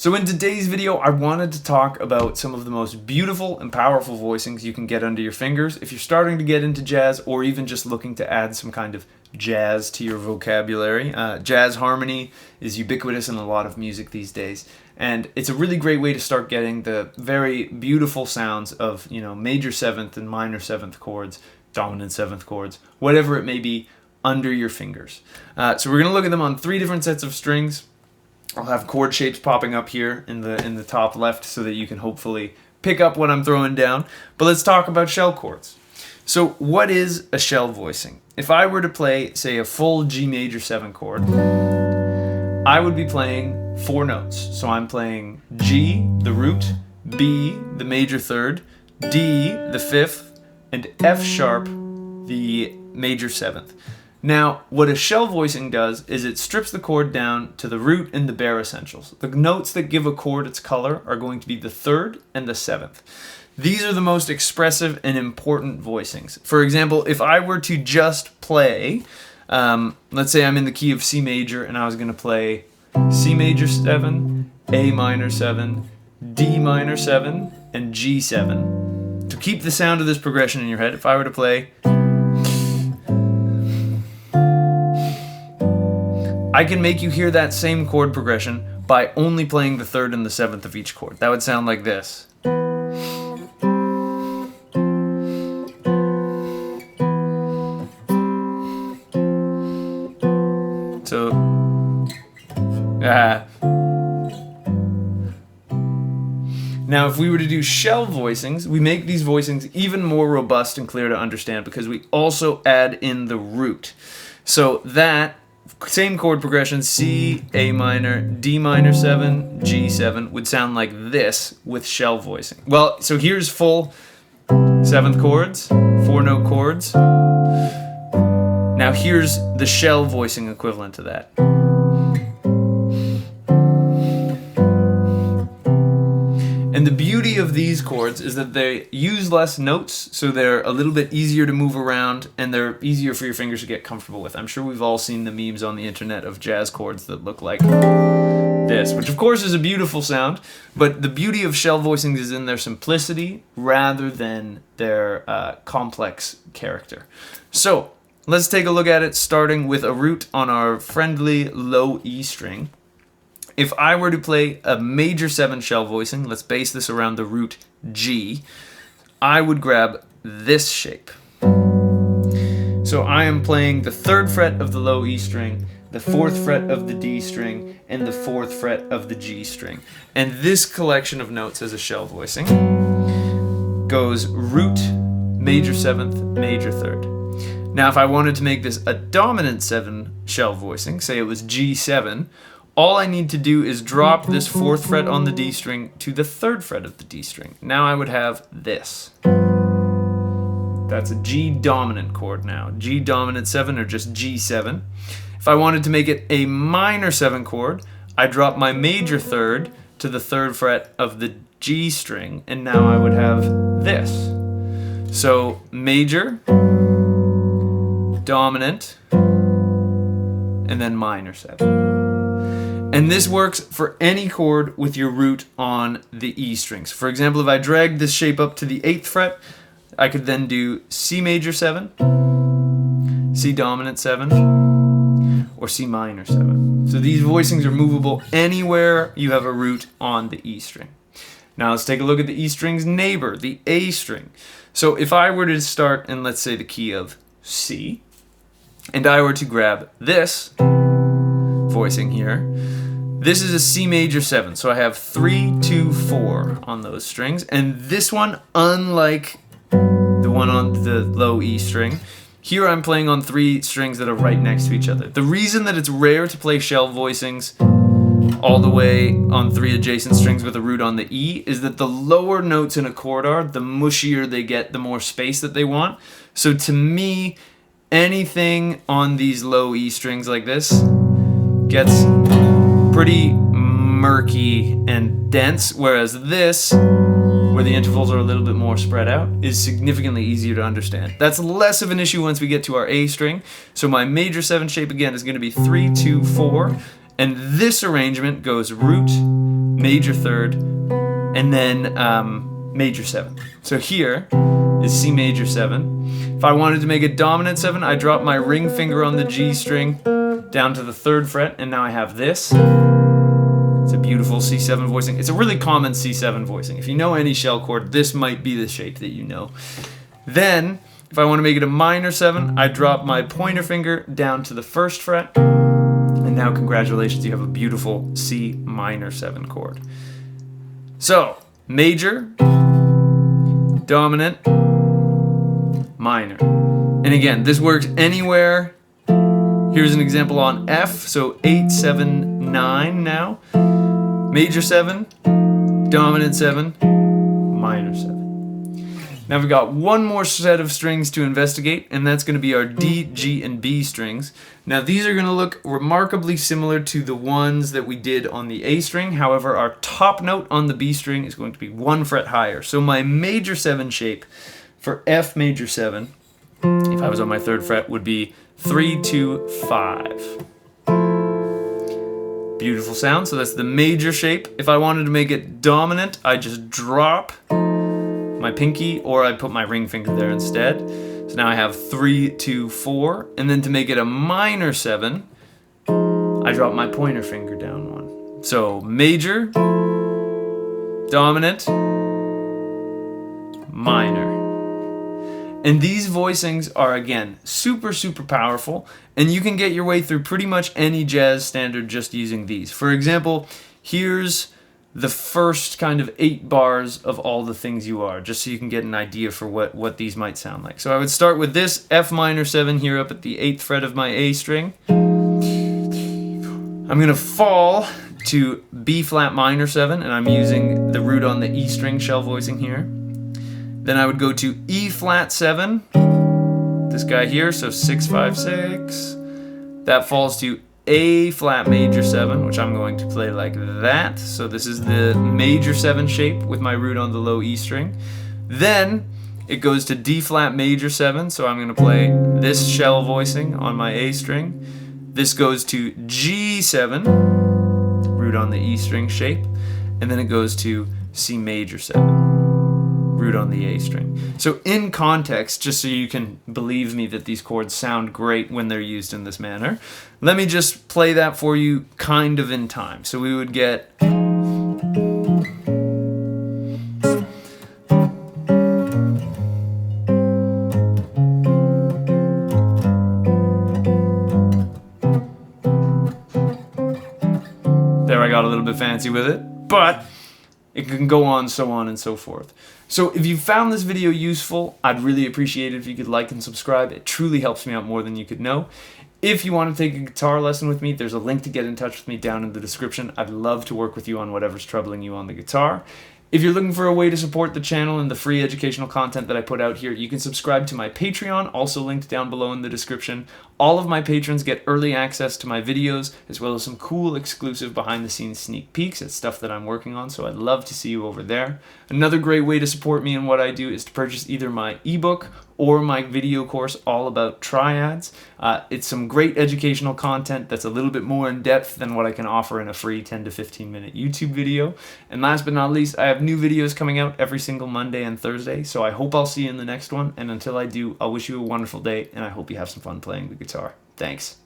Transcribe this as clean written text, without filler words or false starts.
So in today's video, I wanted to talk about some of the most beautiful and powerful voicings you can get under your fingers if you're starting to get into jazz or even just looking to add some kind of jazz to your vocabulary. Jazz harmony is ubiquitous in a lot of music these days, and it's a really great way to start getting the very beautiful sounds of, major seventh and minor seventh chords, dominant seventh chords, whatever it may be, under your fingers. So we're going to look at them on 3 different sets of strings. I'll have chord shapes popping up here in the top left so that you can hopefully pick up what I'm throwing down. But let's talk about shell chords. So what is a shell voicing? If I were to play, say, a full G major 7 chord, I would be playing 4 notes. So I'm playing G, the root, B, the major third, D, the 5th, and F sharp, the major 7th. Now, what a shell voicing does is it strips the chord down to the root and the bare essentials. The notes that give a chord its color are going to be the 3rd and the 7th. These are the most expressive and important voicings. For example, if I were to just play, let's say I'm in the key of C major and I was going to play C major 7, A minor 7, D minor 7, and G7. To keep the sound of this progression in your head, if I were to play, I can make you hear that same chord progression by only playing the 3rd and the 7th of each chord. That would sound like this. So, Now, if we were to do shell voicings, we make these voicings even more robust and clear to understand because we also add in the root. So that same chord progression, C, A minor, D minor 7, G7, would sound like this with shell voicing. Well, so here's full 7th chords, 4-note chords. Now here's the shell voicing equivalent to that. And the beauty of these chords is that they use less notes, so they're a little bit easier to move around, and they're easier for your fingers to get comfortable with. I'm sure we've all seen the memes on the internet of jazz chords that look like this, which of course is a beautiful sound, but the beauty of shell voicings is in their simplicity rather than their complex character. So let's take a look at it, starting with a root on our friendly low E string. If I were to play a major 7 shell voicing, let's base this around the root G, I would grab this shape. So I am playing the 3rd fret of the low E string, the 4th fret of the D string, and the 4th fret of the G string. And this collection of notes as a shell voicing goes root, major 7th, major 3rd. Now if I wanted to make this a dominant 7 shell voicing, say it was G7, all I need to do is drop this 4th fret on the D string to the 3rd fret of the D string. Now I would have this. That's a G dominant chord now. G dominant 7 or just G7. If I wanted to make it a minor 7 chord, I drop my major 3rd to the 3rd fret of the G string, and now I would have this. So major, dominant, and then minor 7. And this works for any chord with your root on the E strings. For example, if I drag this shape up to the 8th fret, I could then do C major 7, C dominant 7, or C minor 7. So these voicings are movable anywhere you have a root on the E string. Now let's take a look at the E string's neighbor, the A string. So if I were to start in, let's say, the key of C, and I were to grab this voicing here, this is a C major 7, so I have 3, 2, 4 on those strings, and this one, unlike the one on the low E string, here I'm playing on 3 strings that are right next to each other. The reason that it's rare to play shell voicings all the way on 3 adjacent strings with a root on the E is that the lower notes in a chord are, the mushier they get, the more space that they want. So to me, anything on these low E strings like this gets pretty murky and dense, whereas this, where the intervals are a little bit more spread out, is significantly easier to understand. That's less of an issue once we get to our A string. So my major 7 shape again is going to be 3, 2, 4, and this arrangement goes root, major third, and then major 7. So here is C major 7. If I wanted to make a dominant 7, I drop my ring finger on the G string down to the 3rd fret, and now I have this. It's a beautiful C7 voicing. It's a really common C7 voicing. If you know any shell chord, this might be the shape that you know. Then, if I want to make it a minor 7, I drop my pointer finger down to the 1st fret, and now congratulations, you have a beautiful C minor 7 chord. So, major, dominant, minor. And again, this works anywhere. Here's an example on F, so 8, 7, 9 now. Major 7, dominant 7, minor 7. Now we've got one more set of strings to investigate, and that's going to be our D, G, and B strings. Now these are going to look remarkably similar to the ones that we did on the A string. However, our top note on the B string is going to be 1 fret higher. So my major 7 shape for F major 7, if I was on my 3rd fret, would be 3, 2, 5. Beautiful sound. So that's the major shape. If I wanted to make it dominant, I just drop my pinky, or I put my ring finger there instead. So now I have 3, 2, 4. And then to make it a minor 7, I drop my pointer finger down 1. So major, dominant, minor. And these voicings are, again, super, super powerful, and you can get your way through pretty much any jazz standard just using these. For example, here's the first kind of 8 bars of All the Things You Are, just so you can get an idea for what these might sound like. So I would start with this F minor 7 here up at the 8th fret of my A string. I'm going to fall to B flat minor 7, and I'm using the root on the E string shell voicing here. Then I would go to E flat 7, this guy here, so 6, 5, 6. That falls to A flat major 7, which I'm going to play like that. So this is the major 7 shape with my root on the low E string. Then it goes to D flat major 7, so I'm going to play this shell voicing on my A string. This goes to G7, root on the E string shape, and then it goes to C major 7, root on the A string. So in context, just so you can believe me that these chords sound great when they're used in this manner, let me just play that for you kind of in time. So we would get... There, I got a little bit fancy with it, but it can go on and so forth. So if you found this video useful, I'd really appreciate it if you could like and subscribe. It truly helps me out more than you could know. If you want to take a guitar lesson with me, there's a link to get in touch with me down in the description. I'd love to work with you on whatever's troubling you on the guitar. If you're looking for a way to support the channel and the free educational content that I put out here, you can subscribe to my Patreon, also linked down below in the description. All of my patrons get early access to my videos, as well as some cool exclusive behind-the-scenes sneak peeks at stuff that I'm working on, so I'd love to see you over there. Another great way to support me in what I do is to purchase either my ebook or my video course all about triads. It's some great educational content that's a little bit more in depth than what I can offer in a free 10 to 15 minute YouTube video. And last but not least, I have new videos coming out every single Monday and Thursday, so I hope I'll see you in the next one. And until I do, I'll wish you a wonderful day, and I hope you have some fun playing the guitar. Thanks.